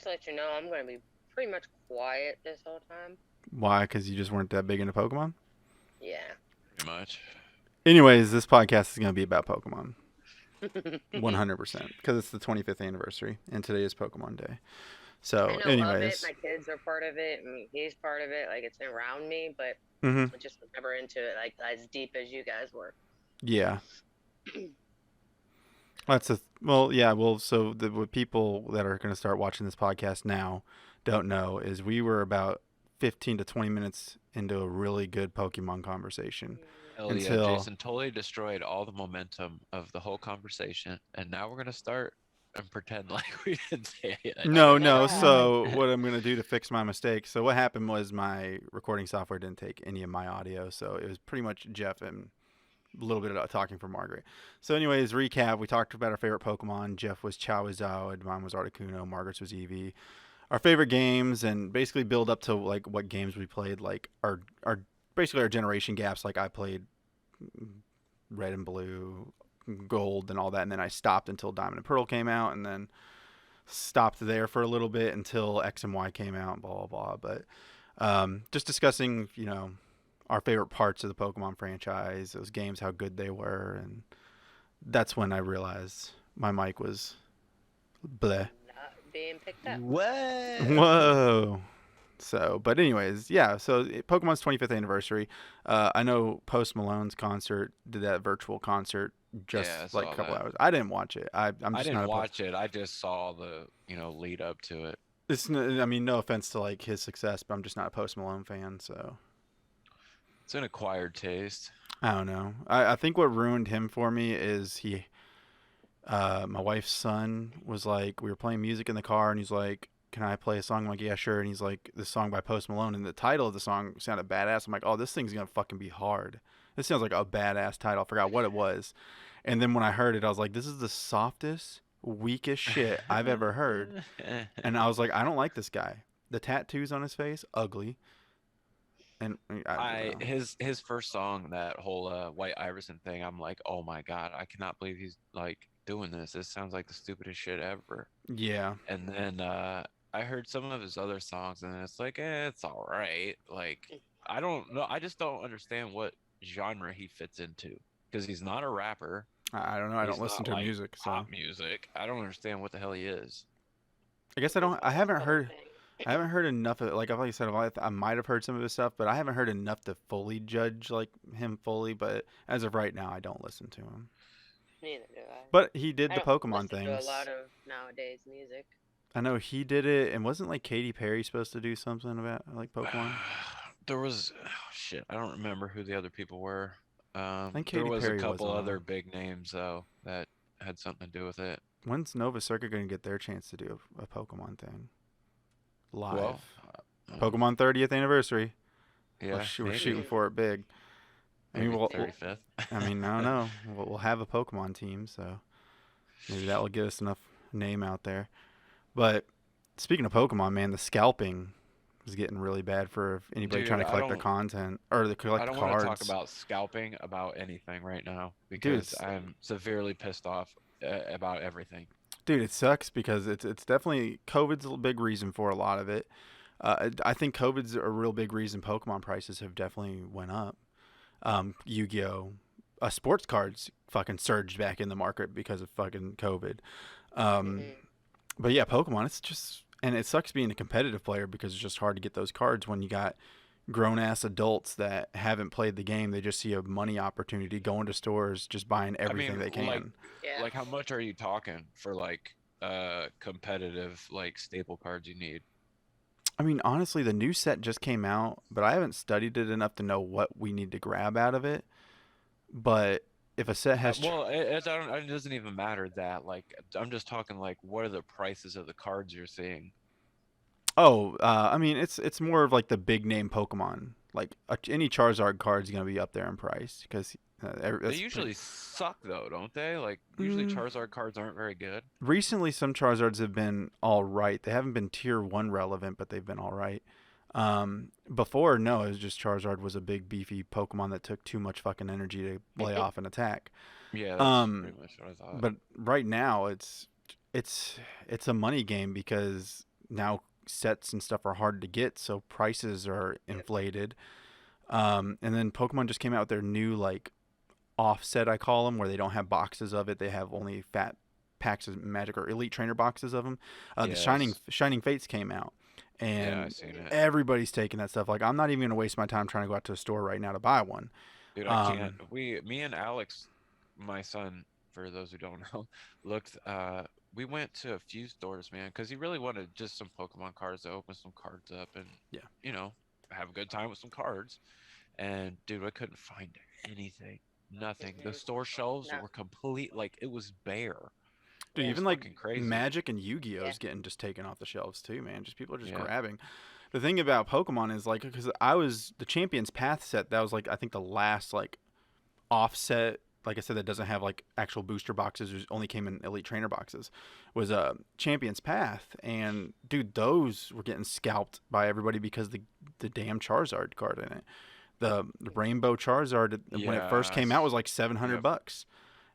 just to let you know, I'm going to be pretty much quiet this whole time. Why? Because you just weren't that big into Pokemon? Yeah. Pretty much. Anyways, this podcast is going to be about Pokemon. 100%. Because it's the 25th anniversary, and today is Pokemon Day. I So, know of it. anyways. My kids are part of it. I mean, he's part of it. Like, it's around me, but Mm-hmm. I just was never into it, like, as deep as you guys were. Yeah. Well, yeah, well, so what people that are going to start watching this podcast now don't know is we were about 15 to 20 minutes into a really good Pokemon conversation Hell yeah, until Jason totally destroyed all the momentum of the whole conversation, and now we're gonna start and pretend like we didn't say that no, shit. My no. God. So what I'm going to do to fix my mistake. So what happened was my recording software didn't take any of my audio, so it was pretty much Jeff and a little bit of talking for Margaret. So, anyways, recap. We talked about our favorite Pokemon. Jeff was Charizard, mine was Articuno, Margaret's was Eevee. Our favorite games, and basically build up to like what games we played, like our basically our generation gaps. Like I played Red and Blue, Gold, and all that, and then I stopped until Diamond and Pearl came out, and then stopped there for a little bit until X and Y came out. Blah blah blah. But just discussing, our favorite parts of the Pokemon franchise, those games, how good they were, and that's when I realized my mic was bleh. Not being picked up. Whoa. Whoa. So, but anyways, yeah. So Pokemon's 25th anniversary. I know Post Malone's concert did that virtual concert just Yeah, I like a saw couple that. hours. I didn't watch it. I'm I just didn't not a. watch it. I just saw the, lead up to it. I mean, no offense to like his success, but I'm just not a Post Malone fan. So It's an acquired taste. I don't know. I think what ruined him for me is my wife's son was like, we were playing music in the car, and he's like, "Can I play a song?" I'm like, "Yeah, sure." And he's like, "This song by Post Malone," and the title of the song sounded badass. I'm like, "Oh, this thing's gonna fucking be hard. This sounds like a badass title." I forgot what it was, and then when I heard it, I was like, "This is the softest, weakest shit I've ever heard." And I was like, "I don't like this guy. The tattoos on his face, ugly." And I don't I know. his first song, that whole White Iverson thing, I'm like, oh my god, I cannot believe he's like doing this. This sounds like the stupidest shit ever. Yeah, And then I heard some of his other songs, and it's like, it's all right. Like, I don't know. I just don't understand what genre he fits into, because he's not a rapper. I don't know. I don't He's listen not to like music, so pop music. I don't understand what the hell he is. I guess I It's don't. I almost haven't the whole heard. thing. I haven't heard enough of it. Like I said, I might have heard some of his stuff, but I haven't heard enough to fully judge like him fully. But as of right now, I don't listen to him. Neither do I. But he did I the don't Pokemon listen to a lot things. of nowadays music. I know he did it, and wasn't like Katy Perry supposed to do something about like Pokemon? There was shit. I don't remember who the other people were. I think There Katy was a Perry was couple on other them. big names though that had something to do with it. When's Nova Circuit going to get their chance to do a Pokemon thing live? Well, uh, Pokemon 30th anniversary. yeah, We're shooting maybe, for it big. I mean, maybe we'll 35th. I mean, I don't know. We'll have a Pokemon team, so maybe that will get us enough name out there. But speaking of Pokemon, man, the scalping is getting really bad for anybody trying Dude, to collect the content or to collect I the don't want to talk cards. about scalping about anything right now Dude, because I'm severely pissed off about everything. it sucks because it's definitely COVID's a big reason for a lot of it. I think COVID's a real big reason Pokemon prices have definitely went up. Yu-Gi-Oh, sports cards fucking surged back in the market because of fucking COVID. Um, Hmm. but yeah, Pokemon, it's just, and it sucks being a competitive player because it's just hard to get those cards when you got grown ass adults that haven't played the game. They just see a money opportunity going to stores, just buying I everything mean, they can. Yeah. like how much are you talking for like competitive like staple cards you need? I mean, honestly, the new set just came out, but I haven't studied it enough to know what we need to grab out of it. But if a set has, Well, it doesn't even matter that. Like, I'm just talking like, what are the prices of the cards you're seeing? I mean, it's more of like the big name Pokemon. Like any Charizard card is gonna be up there in price because They that's usually suck though, don't they? Like, usually mm, Charizard cards aren't very good. recently some Charizards have been all right. They haven't been tier one relevant, but they've been all right. Before, no, it was just Charizard was a big beefy Pokemon that took too much fucking energy to lay off an attack. Yeah, that's pretty Um, much what I thought. but right now it's it's a money game because now sets and stuff are hard to get, so prices are Yep. inflated. And then Pokemon just came out with their new like offset, I call them, where they don't have boxes of it. They have only fat packs of Magic or Elite Trainer boxes of them. The Yes. Shining Fates came out, Yeah, I and seen it. everybody's taking that stuff. Like I'm not even gonna waste my time trying to go out to a store right now to buy one. Dude, I can't. Um, Me and Alex, my son, for those who don't know, looked. We went to a few stores, man, because he really wanted just some Pokemon cards to open some cards up and, yeah, you know, have a good time with some cards. And dude, I couldn't find anything. Nothing. The store shelves No. were complete. Like it was bare. dude, It Yeah. was even like fucking crazy. Magic and Yu-Gi-Oh Yeah. is getting just taken off the shelves too, man. Just people are just Yeah. grabbing. The thing about Pokemon is like because I was the Champions Path set. That was like I think the last like offset, like I said, that doesn't have like actual booster boxes, it only came in Elite Trainer boxes, was a Champion's Path, and dude, those were getting scalped by everybody because the damn Charizard card in it, the Rainbow Charizard when it first came out was like 700 Yep. bucks,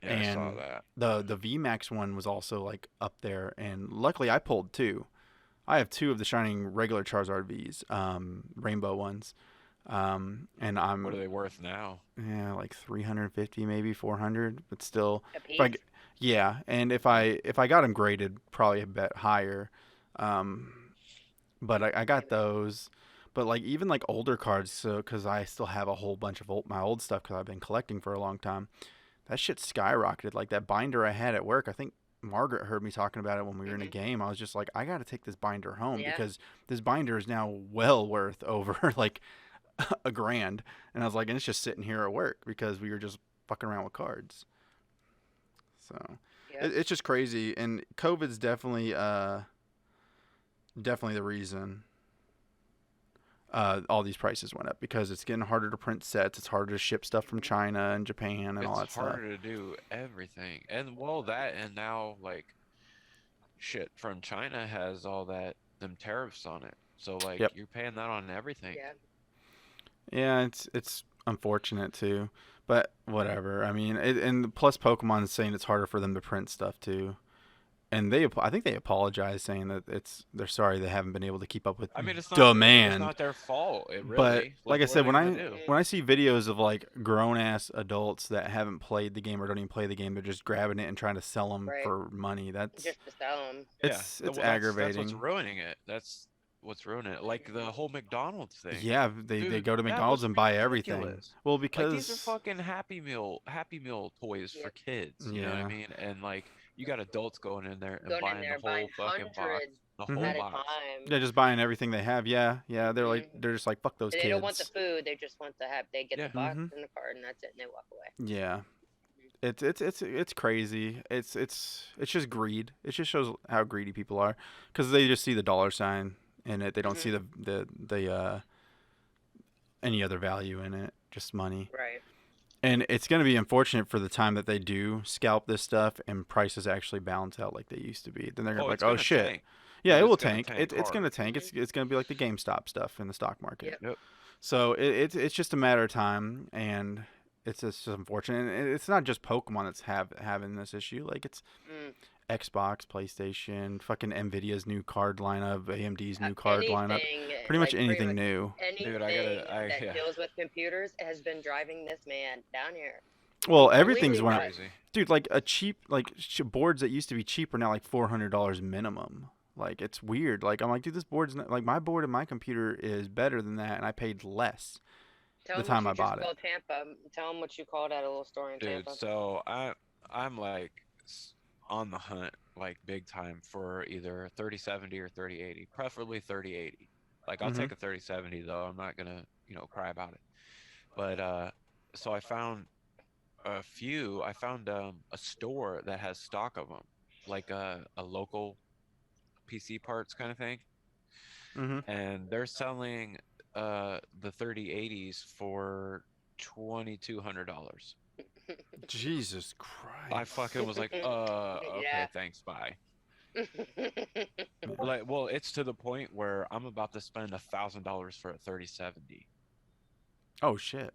Yeah, I saw and that. the VMAX one was also like up there, and luckily I pulled two. I have two of the Shining regular Charizard V's, Rainbow ones. And What are I'm they worth now? yeah, like 350 maybe 400, but still A if I piece. yeah, and if I got them graded probably a bit higher. Um but I got those, but like even like older cards, so cuz I still have a whole bunch of my old stuff cuz I've been collecting for a long time. That shit skyrocketed. Like that binder I had at work, I think Margaret heard me talking about it when we were in a Hmm. game. I was just like, I got to take this binder home Yeah. because this binder is now well worth over like a grand. And I was like, and it's just sitting here at work because we were just fucking around with cards. So Yep. it's just crazy. And COVID's definitely the reason all these prices went up because it's getting harder to print sets. It's harder to ship stuff from China and Japan and all It's that stuff. harder to do everything. And well, that and now like shit from China has all that them tariffs on it. So like Yep. you're paying that on everything. Yeah. Yeah, it's unfortunate too, but whatever. I mean, and plus Pokemon is saying it's harder for them to print stuff too, and I think they apologize saying that they're sorry they haven't been able to keep up with I mean, it's demand. not their fault. It But really. like Like I what are said, they gonna do? when I see videos of like grown ass adults that haven't played the game or don't even play the game, they're just grabbing it and trying to sell them Right. for money. Just to sell them. Yeah. It's Well, that's what's aggravating. ruining it. That's what's ruining it. Like the whole McDonald's thing. Yeah, they Dude, go to that McDonald's was and buy everything. ridiculous. Well, Like these are because fucking Happy Meal toys for Yep. kids. You know what I yeah. mean? And like you got adults going in there and Going in buying the there buying whole fucking box, hundreds the whole Hmm. at a box. time. Yeah, just buying everything they have. Yeah, yeah. Hmm. They're just like fuck those They don't want the kids. food. They just want to have. They get the Yeah. box Hmm. and the card, and that's it, and they walk away. Yeah, it's crazy. It's just greed. It just shows how greedy people are because they just see the dollar sign in it. They don't see Hmm. the any other value in it. Just money. Right. And it's going to be unfortunate for the time that they do scalp this stuff and prices actually balance out like they used to be. Then they're going Oh, to be like, it's oh gonna shit. tank. Yeah, Dude, it will it's gonna tank. tank It's going to hard. tank. Hmm. It's going to be like the GameStop stuff in the stock market. Yep. Yep. So it's just a matter of time, and it's just unfortunate. And it's not just Pokemon that's having this issue. Like it's Mm. Xbox, PlayStation, fucking Nvidia's new card lineup, AMD's new card lineup, Anything, pretty much like anything new. Dude, I anything gotta I that yeah. deals with computers has been driving this man down here. Well, Completely everything's went up, nuts. Crazy. dude. Like a cheap boards that used to be cheap are now like $400 minimum. Like it's weird. Like I'm like, dude, this board's not, like my board and my computer is better than that, and I paid less Tell the him what time you I just bought it. called Tampa. Tell him what you called at a little store in Dude, Tampa. so I'm like on the hunt like big time for either 3070 or 3080, preferably 3080. Like I'll Hmm. take a 3070 though. I'm not gonna, cry about it. But so I found a store that has stock of them, like a local PC parts kind of thing, Hmm. and they're selling the 3080s for $2,200. Jesus I Christ. fucking was like, okay, Yeah. thanks, bye. Yeah. Like, well, it's to the point where I'm about to spend $1,000 for a 3070. Oh shit.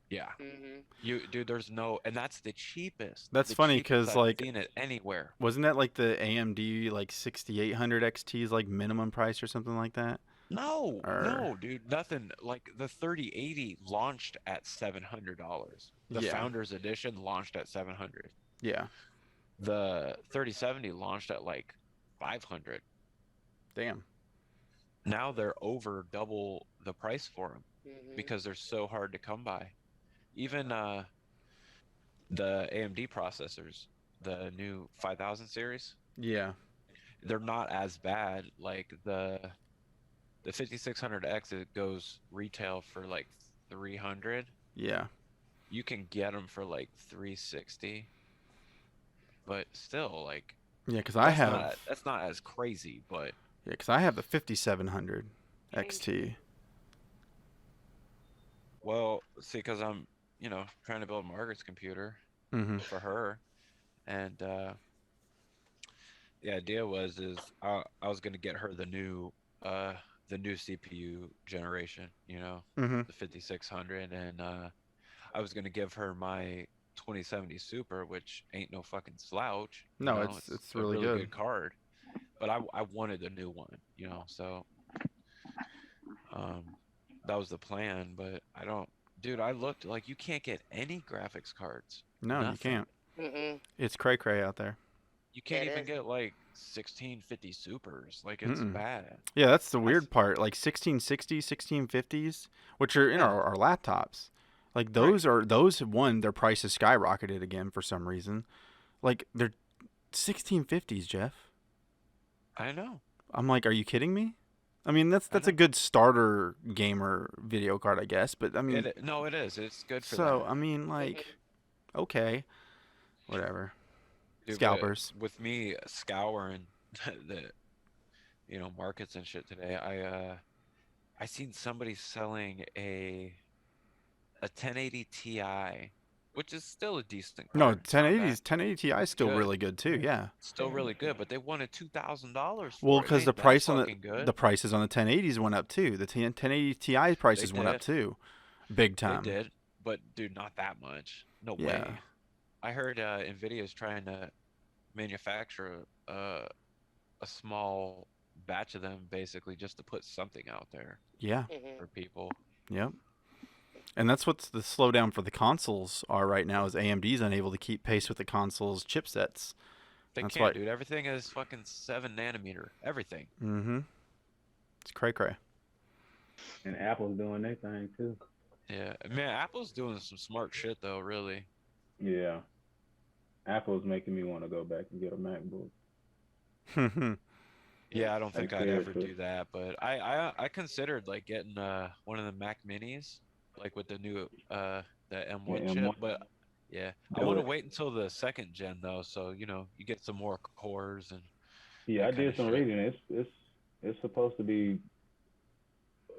Yeah. Mm-hmm. Dude, there's no, and that's the cheapest. That's The funny cheapest because I've like, seen it anywhere. wasn't that like the AMD like 6800 XT's like minimum price or something like that? No, Or no, dude, nothing. Like the 3080 launched at $700. The yeah, Founders Edition launched at 700. yeah, The 3070 launched at like 500. damn, Now they're over double the price for them Mm-hmm. because they're so hard to come by. Even the AMD processors, the new 5000 series, yeah, they're not as bad. Like the 5600X, it goes retail for like 300. yeah, You can get them for like 360, but still, like yeah. Because I have, that's not as crazy. But yeah, because I have the 5700 XT. well, see, because I'm trying to build Margaret's computer Mm-hmm. for her, and the idea I was gonna get her uh the new CPU generation, Mm-hmm. the 5600, and I was gonna give her my 2070 Super, which ain't no fucking slouch, No, it's it's a really really good. good card, but I wanted a new one, so um that was the plan, but I don't, dude, I looked, like, you can't get any graphics cards, No, you nothing. can't. Mm-mm. It's cray cray out there. You Yeah, can't it even is. get like 1650 Supers, like, it's Mm-mm. bad. Yeah, that's the I s- weird part. Like 1660s, 1650s, which are in yeah, our laptops. Like right. those one, their prices skyrocketed again for some reason. Like they're 1650s, Jeff. I know. I'm like, are you kidding me? I mean, I that's a know. good starter gamer video card, I guess. But I mean, No, it is. It's good for so that. I mean, like, Mm-hmm. okay, whatever. Dude, but Scalpers. with me scouring the markets and shit today, I seen somebody selling a 1080 Ti, which is still a decent No, card. It's not bad. 1080 Ti is It's still good. really good too. Yeah. Yeah. Still really good, but they wanted $2,000 Well, for it. It because the ain't that price on fucking the good. prices on the 1080s went up too. The 1080 Ti They prices went up did. too, big They time. did. But dude, not that much. No Yeah, way. I heard Nvidia's trying to manufacture a small batch of them, basically just to put something out there yeah, Mm-hmm. for people. yep. And that's what's the slowdown for the consoles are right now is AMD's unable to keep pace with the consoles chipsets. They That's why. can't, dude. Everything is fucking 7 nanometer. Everything. Mm-hmm. It's cray cray. And Apple's doing their thing too. Yeah, man. Apple's doing some smart shit though. Really. Yeah. Apple's making me want to go back and get a MacBook. Yeah, I don't Like think I'd ever seriously. do that, but I considered like getting one of the Mac Minis, like with the new the The M1 chip, M1. but yeah, I Do want to it. wait until the second gen though, so you get some more cores and Yeah, I that kind did of some shit. reading. It's supposed to be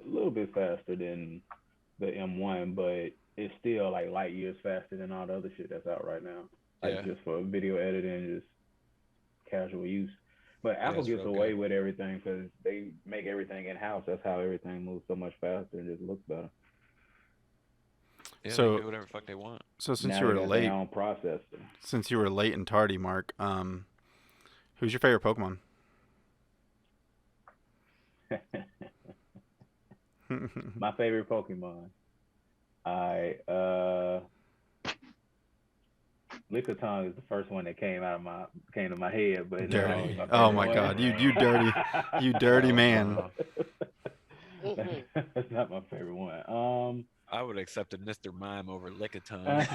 a little bit faster than the M1, but it's still like light years faster than all the other shit that's out right now. Like Yeah, just for video editing, just casual use. But yeah, Apple it's gets real away good. with everything because they make everything in house. That's how everything moves so much faster and just looks better. Yeah, they can so do whatever the fuck they want. so Now they got their own processor. since you were late and tardy, Mark, who's your favorite Pokemon? My favorite Pokemon. I Lickitung is the first one that came to my head, but that Oh, Dirty. ain't my you Oh favorite my dirty one. God, bro. you dirty Oh, man. bro. Mm-hmm. That's not my favorite one. I would have accepted Mr. Mime over Lickitung.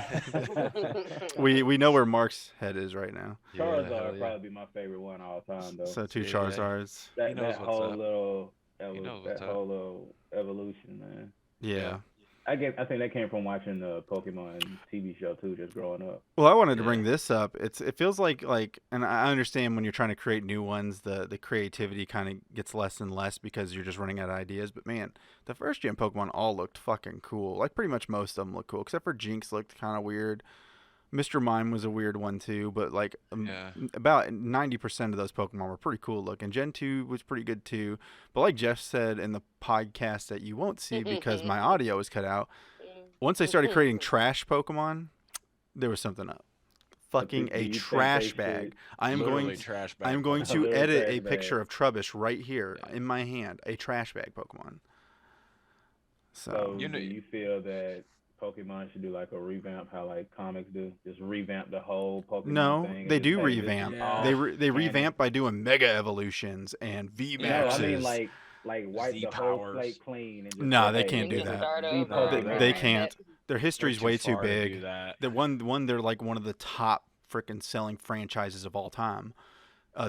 We know where Mark's head is right now. Yeah, Charizard hell would yeah. probably be my favorite one all time though. So two Yeah, Charizards. he knows That what's whole up. little He knows that what's up. whole little evolution, man. Yeah, Yeah. I think that came from watching the Pokemon TV show too, just growing up. Well, I wanted to yeah, bring this up. It feels like and I understand when you're trying to create new ones, the creativity kind of gets less and less because you're just running out of ideas. But man, the first gen Pokemon all looked fucking cool. Like pretty much most of them look cool, except for Jinx looked kind of weird. Mr. Mime was a weird one too, but like yeah. about 90% of those Pokemon were pretty cool looking. Gen 2 was pretty good too. But like Jeff said in the podcast that you won't see because my audio is cut out, Once they started creating trash Pokemon, there was something up. Fucking a trash bag. I am Literally going. trash bag. I am going Pokemon. to Literal edit trash a picture bag. of Trubbish right here Yeah. in my hand. A trash bag Pokemon. So You know- do you feel that Pokemon should do like a revamp, how like comics do? Just revamp the whole Pokemon No, thing. they And just, do hey, this is revamp. Yeah. They off they canon. revamp by doing Mega Evolutions and V No, I Maxes. mean like wipe Z the whole powers. slate clean and just Nah, say, they hey, can't And do just that. start the over. They, and they revamp can't. it. Their history's They're way too too far to big. do that. The one they're like one of the top freaking selling franchises of all time.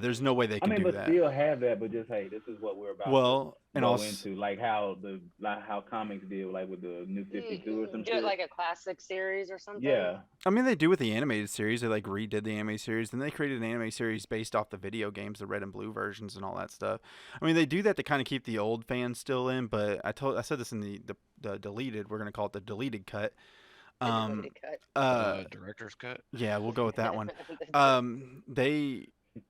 There's no way they I can mean, do but that. still have that, but just hey, this is what we're about Well, to and go also, into, like how comics did, like with the New 52 or some Do shit. it like a classic series or something. Yeah, I mean, they do with the animated series. They like redid the anime series, then they created an anime series based off the video games, the red and blue versions, and all that stuff. I mean, they do that to kind of keep the old fans still in. But I said this in the deleted. We're gonna call it the deleted cut. The Um, deleted cut. Director's cut. yeah, we'll go with that one.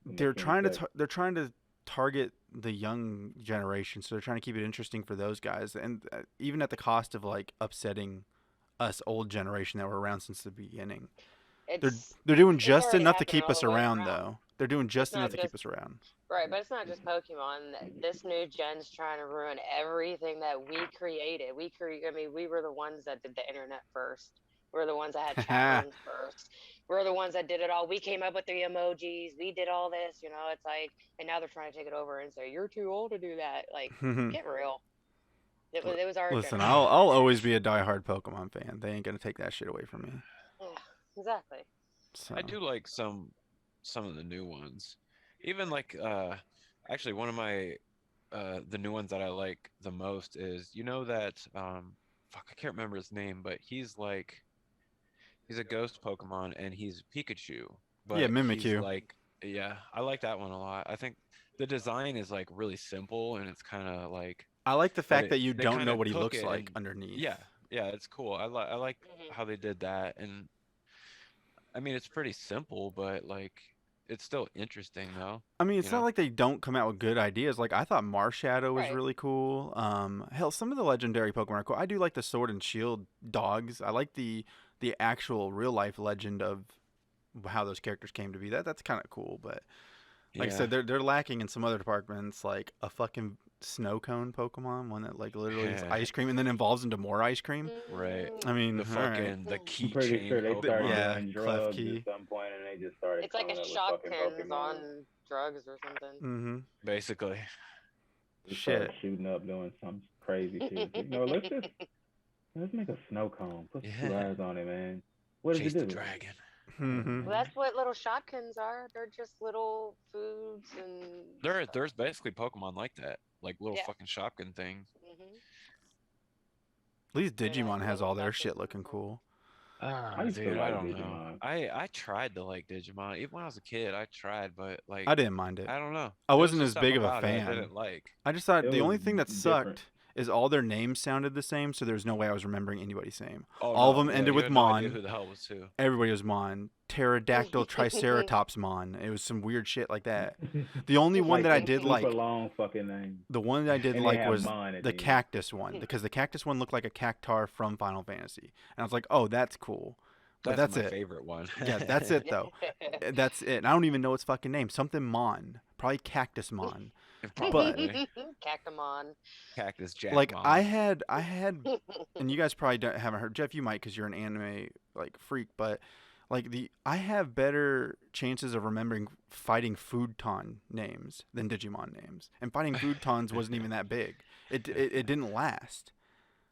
They're McKinney trying to cut. they're trying to target the young generation, so they're trying to keep it interesting for those guys, and even at the cost of like upsetting us old generation that were around since the beginning. It's They're doing it's just already enough to happening keep all us the way around, though. They're doing just not enough to keep just- us around. right, but it's not just Pokemon. This new gen's trying to ruin everything that we created. I mean, we were the ones that did the internet first. We're the ones that had chat rooms first. We're the ones that did it all. We came up with the emojis. We did all this. It's like, and now they're trying to take it over and say you're too old to do that. Like, get real. It was our Listen, generation. I'll always be a diehard Pokemon fan. They ain't gonna take that shit away from me. Yeah, exactly. So. I do like some of the new ones. Even like actually one of my the new ones that I like the most is that fuck, I can't remember his name, but he's a ghost Pokemon and he's Pikachu. But Yeah, he's Mimikyu. like, yeah, I like that one a lot. I think the design is like really simple and it's kind of like I like the fact it- that you they don't know kinda what he took looks it like and- underneath. yeah, it's cool. I like Mhm. how they did that, and I mean it's pretty simple, but like it's still interesting though. I mean, it's you not know? like they don't come out with good ideas. Like I thought Marshadow was Right. really cool. Hell, some of the legendary Pokemon are cool. I do like the Sword and Shield dogs. I like the actual real life legend of how those characters came to be. That's kind of cool. But like I Yeah. said, they're lacking in some other departments, like a fucking snow cone Pokemon, one that like literally is Yeah. ice cream and then evolves into more ice cream. Right. I mean, the all right. fucking the I'm keychain I'm pretty sure they started Yeah, doing Clef drugs Key. at some point, and they just started. It's like coming a up with fucking Shopkins Pokemon. on drugs or something. Mm-hmm. basically. They started Shit. shooting up, doing some crazy shit. Let's make a snow cone. Put some Yeah. eyes on it, man. What does Chase it the do? dragon. Mm-hmm. Well, that's what little Shopkins are. They're just little foods and. There's basically Pokemon like that, like little Yeah. fucking Shopkin things. Mhm. At least They're like Digimon has little all their Shopkins shit and looking stuff. cool. Ah, I used to dude, I like don't know. Digimon. I tried to like Digimon even when I was a kid. I tried, but like I didn't mind it. I don't know. I There was wasn't just as something big of a about it I fan. didn't like. I just thought It the only was thing that different. sucked is all their names sounded the same, so there's no way I was remembering anybody's name. Oh, All of no, them yeah, ended you with had no idea Mon. who the hell was who? Everybody was Mon. Pterodactyl Triceratops Mon. It was some weird shit like that. The only one that I did super like, long fucking name. the one that I did And they like have was Mon at the the end. cactus one, because the cactus one looked like a cactar from Final Fantasy, and I was like, oh, that's cool. But that's my it. favorite one. Yeah, that's it though. That's it. And I don't even know its fucking name. Something Mon. Probably Cactus Mon. Probably. Cactamon. Cactus Jack. Like Mon. I had, and you guys probably haven't heard. Jeff, you might because you're an anime like freak, but like I have better chances of remembering fighting Foodton names than Digimon names, and fighting Foodtons wasn't even that big. It didn't last.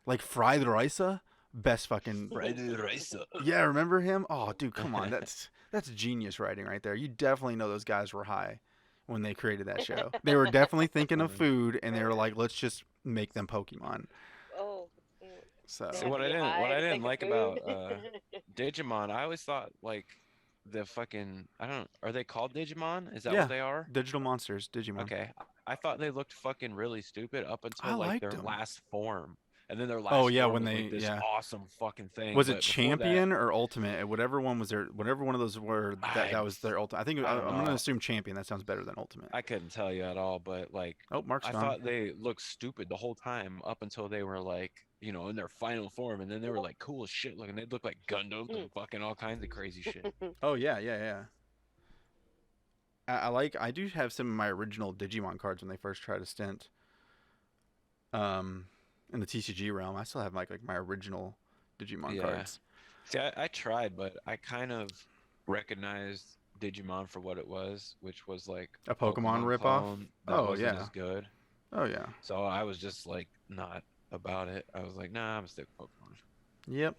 Like Fry the Risa, best fucking. Yeah, remember him? Oh, dude, come on, that's genius writing right there. You definitely know those guys were high when they created that show. They were definitely thinking of food, and they were like, let's just make them Pokemon. Oh. So See, what I didn't like about Digimon, I always thought like the fucking are they called Digimon? Is that Yeah. what they are? digital monsters, Digimon. Okay. I thought they looked fucking really stupid up until I like liked their 'em. last form. And then their last Oh, yeah, form when was, they- like, this yeah. awesome fucking thing. Was it but before Champion or Ultimate? Whatever one was there, whatever one of those were, that was their Ultimate. I think I don't I'm gonna know. assume Champion. That sounds better than Ultimate. I couldn't tell you at all, but like Oh, Mark's I gone. thought they looked stupid the whole time up until they were like in their final form, and then they were like cool as shit looking. They'd look like Gundams and fucking all kinds of crazy shit. Oh yeah, yeah, yeah. I do have some of my original Digimon cards when they first tried to stint. Um, in the TCG realm, I still have like my original Digimon Yeah. cards. See, I tried, but I kind of recognized Digimon for what it was, which was like A a Pokemon Pokemon ripoff. clone that Oh wasn't as yeah. good. Oh yeah. So I was just like not about it. I was like, nah, I'm gonna stick with Pokemon. Yep.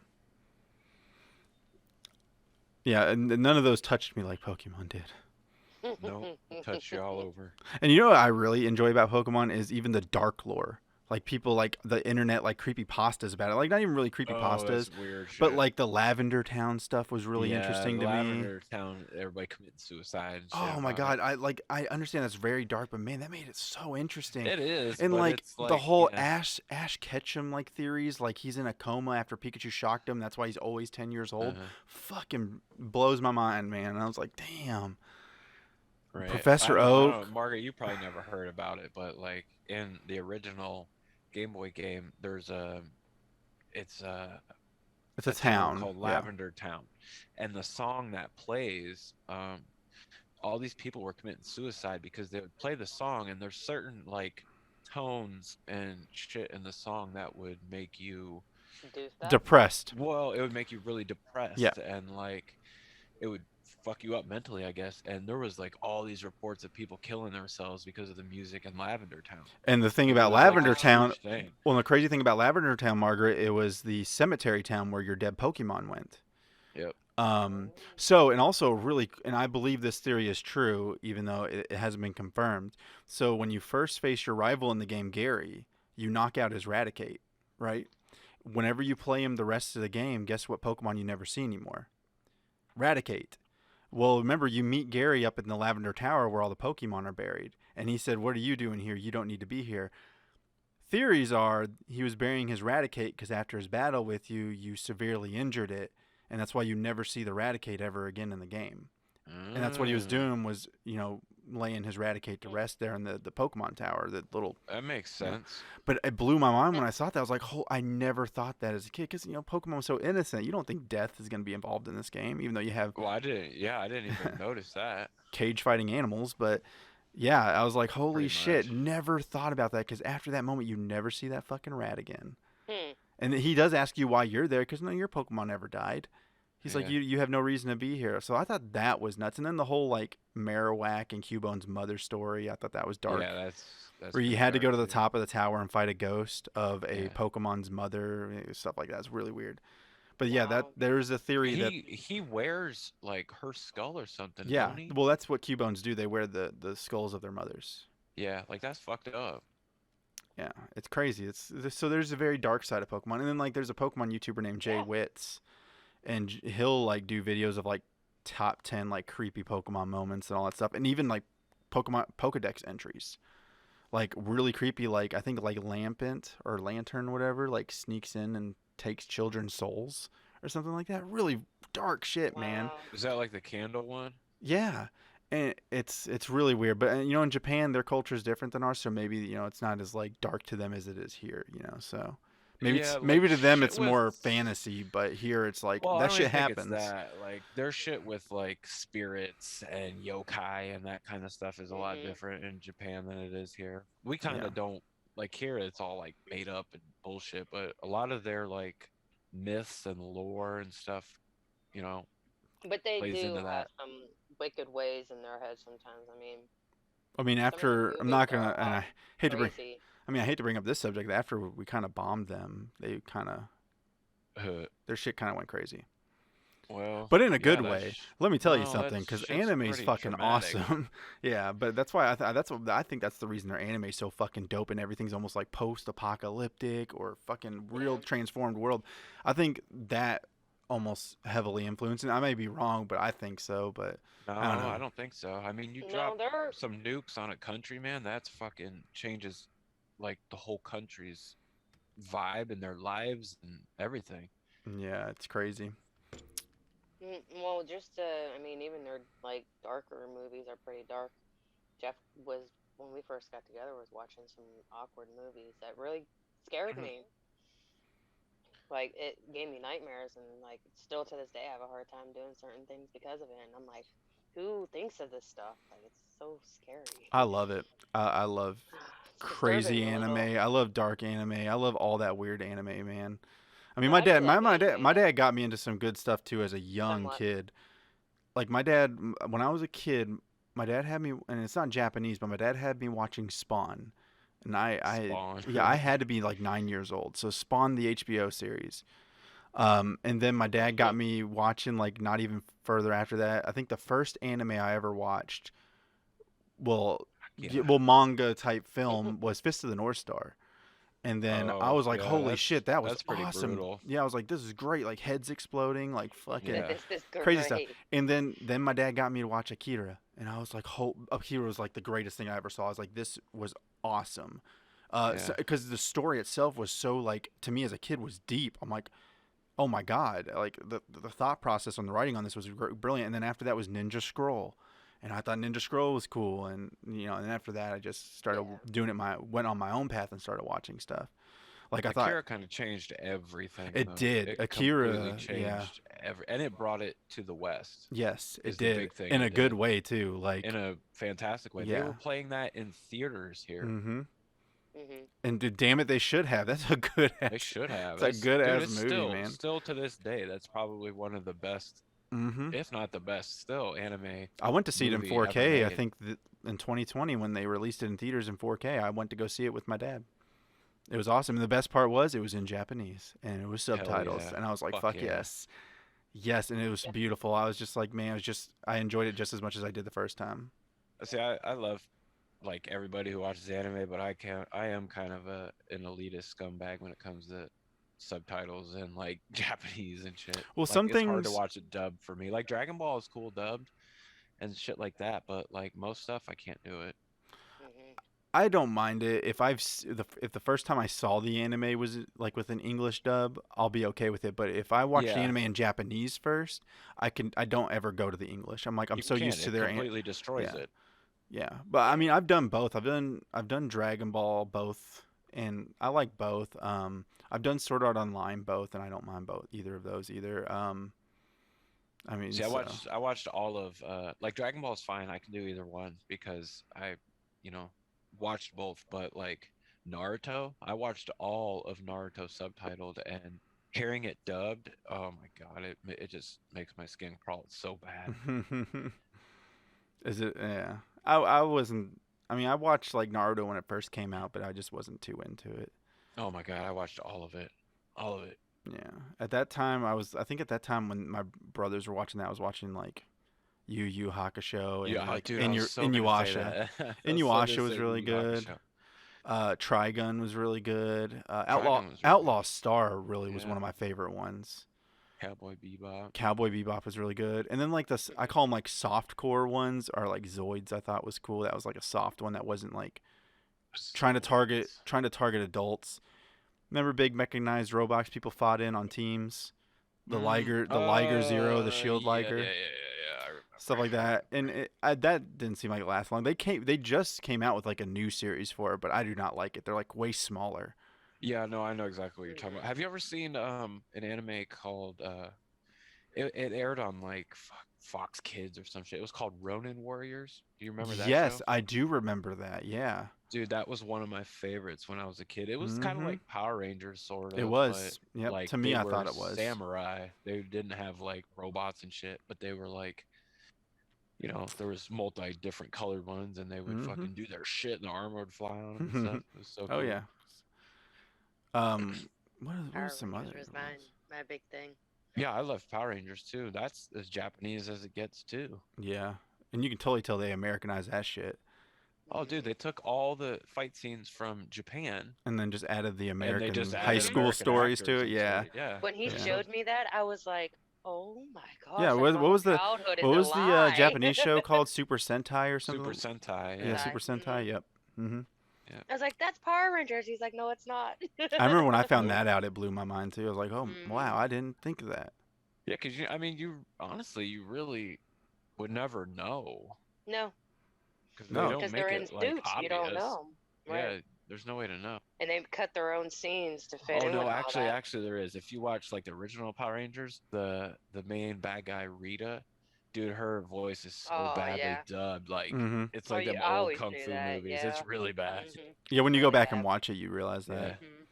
Yeah, and none of those touched me like Pokemon did. Nope, touch you all over. And you know what I really enjoy about Pokemon is even the dark lore. Like people like the internet like creepy pastas about it. Like not even really creepy Oh, pastas, that's weird but shit. like the Lavender Town stuff was really Yeah, interesting the to me. Lavender Town, everybody committing suicide and shit Oh my about it. god, I understand that's very dark, but man, that made it so interesting. It is, And but like it's the like, whole Ash Ketchum like theories, like he's in a coma after Pikachu shocked him. That's why he's always 10 years old. uh, Fucking blows my mind, man. And I was like, damn. right. Professor I don't, Oak. Margaret, you probably never heard about it, but like in the original Game Boy game, it's It's a a town town. called Yeah. Lavender Town, and the song that plays, all these people were committing suicide because they would play the song, and there's certain like tones and shit in the song that would make you, Do stuff. Depressed. well, it would make you really Yeah. depressed, and like it would fuck you up mentally, I guess. And there was like all these reports of people killing themselves because of the music in Lavender Town. And the thing Like it about was like Lavender this Town, huge thing. well, the crazy thing about Lavender Town, Margaret, it was the cemetery town where your dead Pokemon went. Yep. So, and also really, and I believe this theory is true, even though it hasn't been confirmed. So, when you first face your rival in the game, Gary, you knock out his Raticate, right? Whenever you play him the rest of the game, guess what Pokemon you never see anymore? Raticate. Well, remember, you meet Gary up in the Lavender Tower where all the Pokemon are buried. And he said, "What are you doing here? You don't need to be here." Theories are he was burying his Raticate because after his battle with you, you severely injured it. And that's why you never see the Raticate ever again in the game. And that's what he was doing was, laying his Raticate to rest there in the Pokemon Tower, the little. That makes sense. But it blew my mind when I saw that. I was like, I never thought that as a kid because, Pokemon was so innocent. You don't think death is going to be involved in this game, even though you have Well, I didn't. Yeah, I didn't even notice that. cage fighting animals. But yeah, I was like, holy Pretty shit, much. never thought about that because after that moment, you never see that fucking rat again. Hmm. And he does ask you why you're there because none of your Pokemon ever died. He's like, Yeah. you have no reason to be here. So I thought that was nuts. And then the whole like Marowak and Cubone's mother story, I thought that was dark. Yeah, that's Where you pretty had to go dark, to the too. top of the tower and fight a ghost of a Yeah. Pokemon's mother, stuff like that. It's really weird. But yeah, that Wow. there's a theory that He wears like her skull or something, yeah, don't he? well that's what Cubones do. They wear the skulls of their mothers. Yeah, like that's fucked up. Yeah, it's crazy. So there's a very dark side of Pokemon, and then like there's a Pokemon YouTuber named Jay Yeah. Witz, and he'll like do videos of like top 10 like creepy Pokemon moments and all that stuff, and even like Pokemon Pokedex entries, like really creepy. Like I think like Lampent or Lantern, whatever, like sneaks in and takes children's souls or something like that. Really dark shit, man. Wow. Is that like the candle one? Yeah. And it's really weird, but in Japan their culture is different than ours, so maybe it's not as like dark to them as it is here, so maybe Yeah, maybe like to them shit it's with. more fantasy, but here it's like Well, I that don't shit even think it's happens. that. Like their shit with like spirits and yokai and that kind of stuff is a lot Mhm. different in Japan than it is here. We kind Yeah. of don't like here. It's all like made up and bullshit, but a lot of their like myths and lore and stuff, you know, But they plays do into have that. some wicked ways in their head sometimes. I mean, I mean, some of the after I'm movies not gonna, are and I hate to bring, crazy. I hate to bring up this subject. After we kind of bombed them, they kind of their shit kind of went crazy, Well, but in a yeah, good way. Let me tell you well, something, that because shit's anime's pretty fucking traumatic. awesome. Yeah, but that's why I think that's the reason their anime's so fucking dope, and everything's almost like post-apocalyptic or fucking real Yeah. transformed world. I think that almost heavily influenced, and I may be wrong, but I think so. But No, I don't know. I don't think so. I mean, you No, drop they're some nukes on a country, man, that's fucking changes like the whole country's vibe and their lives and everything. Yeah, it's crazy. well, just I mean, even their like darker movies are pretty dark. Jeff was when we first got together was watching some awkward movies that really scared me. Like it gave me nightmares, and like still to this day, I have a hard time doing certain things because of it. And I'm like, who thinks of this stuff? Like it's so scary. I love it. I love It's crazy disturbing a anime. little, I love dark anime. I love all that weird anime, man. I mean, but I do like my anime dad got me into some good stuff too as a young somewhat. kid. Like my dad, when I was a kid, my dad had me, and it's not Japanese, but my dad had me watching Spawn, and Spawn. yeah, I had to be like 9 years old. So Spawn, the HBO series. And then my dad got me watching like not even further after that. I think the first anime I ever watched, well, Yeah. well, manga type film was Fist of the North Star. And then I Oh was like, yeah, holy shit, that was that's pretty awesome. brutal. Yeah, I was like, this is great. Like heads exploding, like fucking Yeah. This is crazy stuff. great. And then my dad got me to watch Akira, and I was like, Akira was like the greatest thing I ever saw. I was like, this was awesome. Yeah. Because the story itself was so like to me as a kid was deep. I'm like, oh my god, like the thought process on the writing on this was brilliant. And then after that was Ninja Scroll, and I thought Ninja Scroll was cool. And and after that I just started Yeah. doing it went on my own path and started watching stuff. Like I thought Akira kind of changed everything, it though. did. It completely Akira, yeah. changed and it brought it to the West. Yes, it Is the did. big thing In it a good did way too. Like in a fantastic way. They yeah. were playing that in theaters here. Mm-hmm. Hmm. And dude, damn it, they should have. That's a good They ass. should have. It's a good Dude, ass it's movie, man. still to this day, that's probably one of the best, Mm-hmm. if not the best, still anime I went to see it in movie ever 4K. I made. think in 2020 when they released it in theaters in 4K, I went to go see it with my dad. It was awesome. And the best part was it was in Japanese and it was Hell subtitles. yeah. And I was like, Fuck fuck yeah. yes. Yes. And it was Yeah. beautiful. I was just like, man, I enjoyed it just as much as I did the first time. See, I love like everybody who watches anime, but I am kind of an elitist scumbag when it comes to subtitles and like Japanese and shit. Well, Like some it's hard to things, watch it dubbed for me. Like Dragon Ball is cool dubbed and shit like that, but like most stuff I can't do it. Hmm. I don't mind it. If the first time I saw the anime was like with an English dub, I'll be okay with it. But if I watch the Yeah, anime in Japanese first, I don't ever go to the English. I'm like I'm you so can't. used to It their completely destroys yeah. it. Yeah, but I mean, Yeah. I've done both. I've done Dragon Ball both, and I like both. I've done Sword Art Online both, and I don't mind both either of those either. I mean, See, so I watched all of like Dragon Ball is fine. I can do either one because I, you know, watched both. But like Naruto, I watched all of Naruto subtitled and hearing it dubbed. Oh my God, it just makes my skin crawl. It's so bad. is it? Yeah, I wasn't. I mean, I watched like Naruto when it first came out, but I just wasn't too into it. Oh my God, I watched all of it, all of it. Yeah, at that time I was. I think at that time when my brothers were watching that, I was watching like Yu Yu Hakusho and Yeah, like dude, I was so gonna say Inuyasha. that. I was so gonna Inuyasha was say really Yu Yu good. Hakusho. Trigun was really good. Trigun was really Outlaw good. Star really was one Yeah, of my favorite ones. Cowboy Bebop. Cowboy Bebop was really good. And then like I call them like soft core ones or like Zoids. I thought was cool. That was like a soft one that wasn't like Swords. trying to target adults. Remember big mechanized robots people fought in on teams? The Liger Zero, the Shield Liger, Yeah. I stuff like remember. that. And that didn't seem like it lasted long. They just came out with like a new series for it, but I do not like it. They're like way smaller. Yeah, no, I know exactly what you're talking about. Hmm. Have you ever seen an anime called it aired on like Fox Kids or some shit. It was called Ronin Warriors. Do you remember that Yes, show? I do remember that. Yeah. Dude, that was one of my favorites when I was a kid. It was kind of Mhm. like Power Rangers, sort It of, but was. Yep. like To me, they I were thought it was. samurai. They didn't have like robots and shit, but they were like, there was multi different colored ones, and they would Mhm. fucking do their shit, and the armor would fly on them and stuff. It was so Oh cool. yeah. What was Power some other Rangers was ones? my big thing. Yeah, I love Power Rangers too. That's as Japanese as it gets too. Yeah. And you can totally tell they Americanized that shit, Oh, dude, Hmm. they took all the fight scenes from Japan and then just added the and they American just high added Hmm. school American stories to actors it. into Yeah. it. Yeah, When he it was Yeah. so showed me that, I was like, "Oh my Yeah. gosh! Like my What whole was the childhood is what a was the lie." Japanese show called? Super Sentai or Super something? Sentai. Yeah, Yeah, Super Sentai. Yep. Mhm. yeah. I was like, "That's Power Rangers." He's like, "No, it's not." I remember when I found Nope. that out, it blew my mind too. I was like, "Oh, Hmm. wow, I didn't think of that." Yeah, because you honestly, you really would never know No, because they No. don't because they're make in it like suits. You don't obvious. know, Yeah, right? There's no way to know. And they cut their own scenes to fit Oh in no, with all that. actually there is. If you watch like the original Power Rangers, the main bad guy Rita, dude, her voice is so Oh badly yeah. dubbed. Like Mm-hmm. it's Oh, like them I old always kung knew fu that. movies. It's Yeah. really bad. Yeah, when you go Really back bad. and watch it, you realize that. Yeah. Mhm.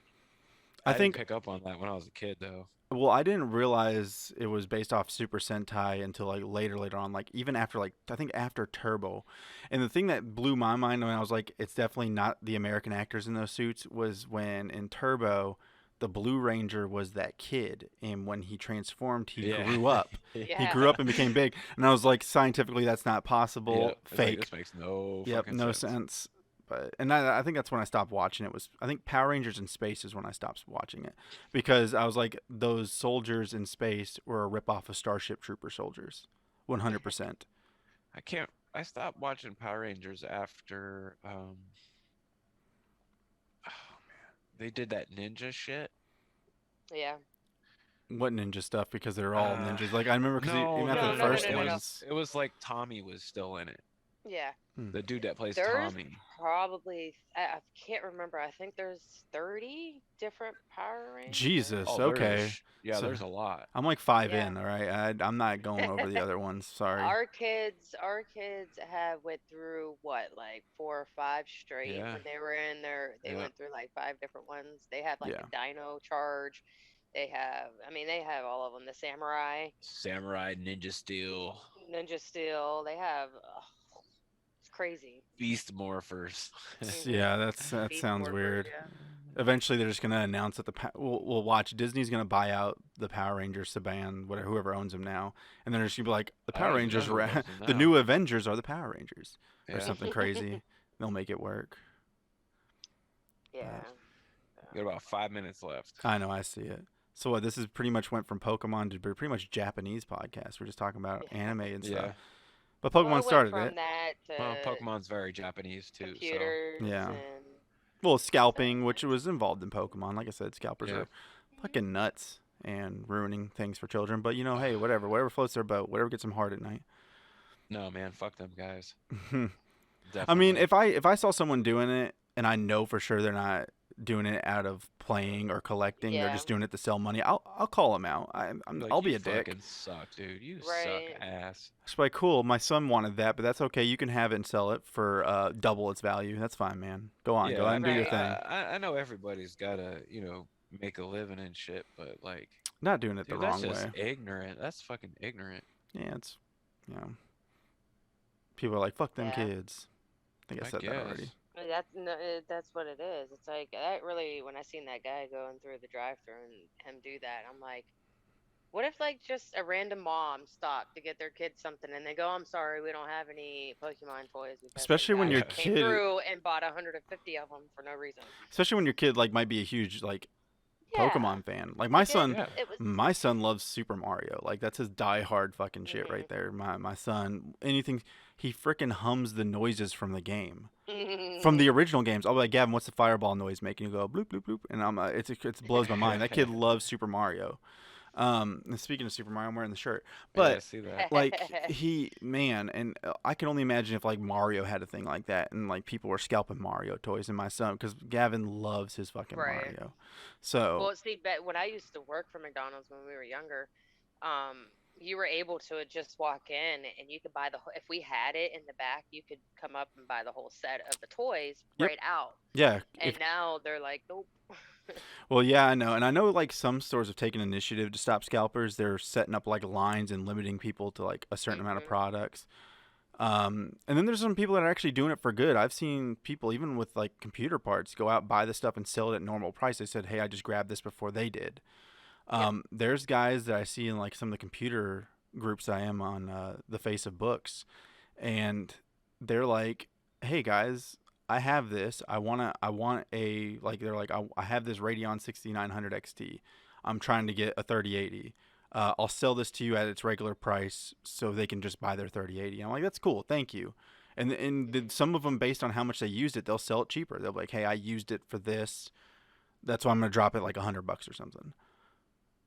I I didn't think. pick up on that when I was a kid though. Well, I didn't realize it was based off Super Sentai until like later on, like even after like I think after Turbo. And the thing that blew my mind when I was like, it's definitely not the American actors in those suits was when in Turbo, the Blue Ranger was that kid, and when he transformed, he Yeah. grew up. He Yeah. grew up and became big, and I was like, scientifically, that's not possible. Yeah. It's like Fake. this makes no Yep, fucking no sense. sense. But and I think that's when I stopped watching it. Was I think Power Rangers in Space is when I stopped watching it because I was like those soldiers in space were a ripoff of Starship Trooper soldiers, 100%. I stopped watching Power Rangers after oh man. They did that ninja shit. Yeah. What ninja stuff because they're all Uh, ninjas. Like I remember because no, even no, after no, the no, no. first It no. ones, was like Tommy was still in it. Yeah. The dude that plays There's Tommy. probably I can't remember. I think there's 30 different Power Rangers. Jesus, Oh, okay. So there's a lot. I'm like 5 Yeah. in. All right, I'm not going over the other ones. Sorry. Our kids have went through what, like 4 or 5 straight Yeah. when they were in there. They Yeah. went through like 5 different ones. They have like Yeah. the Dino Charge. They have, I mean, they have all of them. The Samurai, Samurai, Ninja Steel, Ninja Steel. They have, it's crazy. Beast Morphers. Yeah, that Beast sounds Morphers, weird. yeah. Eventually, they're just gonna announce that we'll watch. Disney's gonna buy out the Power Rangers, Saban, whatever, whoever owns them now, and they're just gonna be like, the I Power don't even know Rangers, who owns them the now. new Avengers are the Power Rangers, or Yeah. something crazy. They'll make it work. Yeah. We got about 5 minutes left. I know, I see it. So what? This is pretty much went from Pokemon to pretty much Japanese podcast. We're just talking about Yeah. anime and stuff. Yeah. But Well, Pokemon it went started from it. that Well, to Pokemon's very Japanese too, so computers Yeah. and Well, scalping, which was involved in Pokemon. Like I said, scalpers yeah. are fucking nuts and ruining things for children. But hey, whatever floats their boat, whatever gets them hard at night. No, man, fuck them guys. I mean, Definitely. if I saw someone doing it and I know for sure they're not doing it out of playing or collecting, they're yeah, just doing it to sell money. I'll call them out. Like, I'll be you a dick. fucking suck, dude. You right. suck ass. It's like cool. My son wanted that, but that's okay. You can have it and sell it for double its value. That's fine, man. Go on, go Yeah, ahead I and do your mean, thing. I know everybody's gotta, make a living and shit, but like, Not doing it the dude, that's wrong just way. ignorant. That's fucking ignorant. Yeah, it's people are like fuck them Yeah. kids. I think I said that already. guess. That's no, that's what it is. It's like that really. When I seen that guy going through the drive-through and him do that, I'm like, what if like just a random mom stopped to get their kid something and they go, "I'm sorry, we don't have any Pokemon toys," because Especially when guy your just came kid, through and bought 150 of them for no reason. especially when your kid like might be a huge like Yeah. Pokemon fan. Like my son, Yeah. It was. my son loves Super Mario. Like that's his die-hard fucking shit Mhm. right there. My son, anything he freaking hums the noises from the game. From the original games, I'll be like, Gavin, what's the fireball noise making? You go bloop bloop bloop, and I'm it blows my mind. That kid loves Super Mario. And speaking of Super Mario, I'm wearing the shirt, Yeah, I but see that. like and I can only imagine if like Mario had a thing like that, and like people were scalping Mario toys, and my son, because Gavin loves his fucking Right. Mario. So Well, see, but when I used to work for McDonald's when we were younger, you were able to just walk in and you could buy if we had it in the back, you could come up and buy the whole set of the toys Yep. right out. yeah, And now they're like, nope. well, yeah, I know, and I know like some stores have taken initiative to stop scalpers. They're setting up like lines and limiting people to like a certain amount of Mhm. products. And then there's some people that are actually doing it for good. I've seen people even with like computer parts go out, buy the stuff, and sell it at normal price. They said, "Hey, I just grabbed this before they did." There's guys that I see in like some of the computer groups I am on the Face of Books, and they're like, "Hey guys, I have this. I want a like." They're like, I have this Radeon 6900 XT. I'm trying to get a 3080. I'll sell this to you at its regular price so they can just buy their 3080. I'm like, that's cool, thank you. And some of them, based on how much they used it, they'll sell it cheaper. They'll be like, hey, I used it for this. That's why I'm gonna drop it like $100 or something,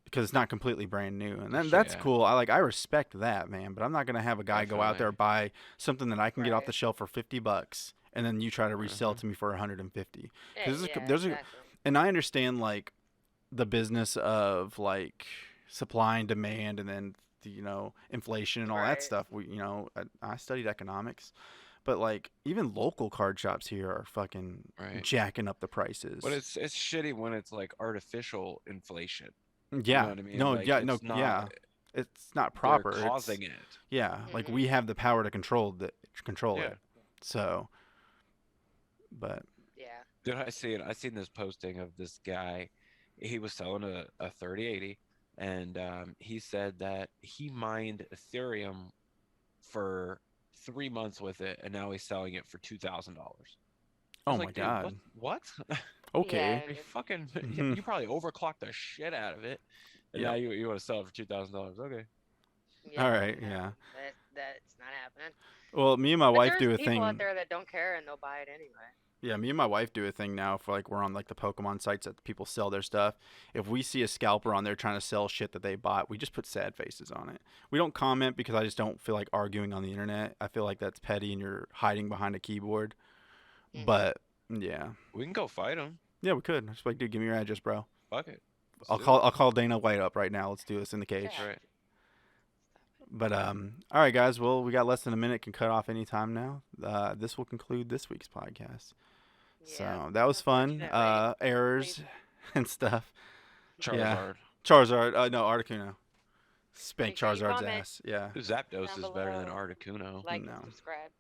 because it's not completely brand new, and then that's Yeah. cool. I respect that, man. But I'm not gonna have a guy go out there Definitely. buy something that I can get off Right. the shelf for $50 and then you try to resell it to me for 150. Yeah, Because yeah, there's a, exactly. and I understand like the business of like supply and demand, and then inflation and all that Right. stuff. I studied economics, but like even local card shops here are fucking Right. jacking up the But prices. it's shitty when it's like artificial inflation. You know Yeah. what I mean? No. Like Yeah. No. it's not Yeah. It's not they're proper. It's causing it. yeah. Like Mhm. we have the power to control Yeah. it. So, but Yeah. Did I see it? I seen this posting of this guy. He was selling a 3080, and he said that he mined Ethereum for 3 months with it, and now he's selling it for $2,000. I oh was my like, dude, what? god. What? Okay. Yeah. You fucking, Mhm. you probably overclocked the shit out of it, and now Yep. you want to sell it for $2,000? Okay. All Yeah. right. No, Yeah. that's not happening. Well, me and my But wife there's do a people out thing. there that don't care and they'll buy it anyway. Yeah, me and my wife do a thing now for like we're on like the Pokemon sites that people sell their stuff. If we see a scalper on there trying to sell shit that they bought, we just put sad faces on it. We don't comment because I just don't feel like arguing on the internet. I feel like that's petty and you're hiding behind a keyboard. Mhm. But yeah. We can go fight him. Yeah, we could. Just like, dude, give me your address, bro. Fuck it. Let's I'll do call it. I'll call Dana White up right now. Let's do this in the cage. God. Right. Stop But all right, guys. Well, we got less than a minute. Can cut off any time now. This will conclude this week's podcast. it. Yeah. So that was fun. Unfortunately. Errors and stuff. Yeah. Charizard. Charizard. No, Articuno. Spank Make sure you Charizard's comment ass. Yeah. Zapdos down is better than below. Articuno. Like No. and subscribe.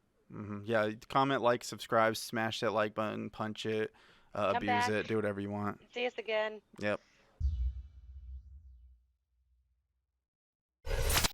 Yeah. Comment, like, subscribe, smash that like button, punch it, Come abuse back. it, do whatever you want. See us again. Yep.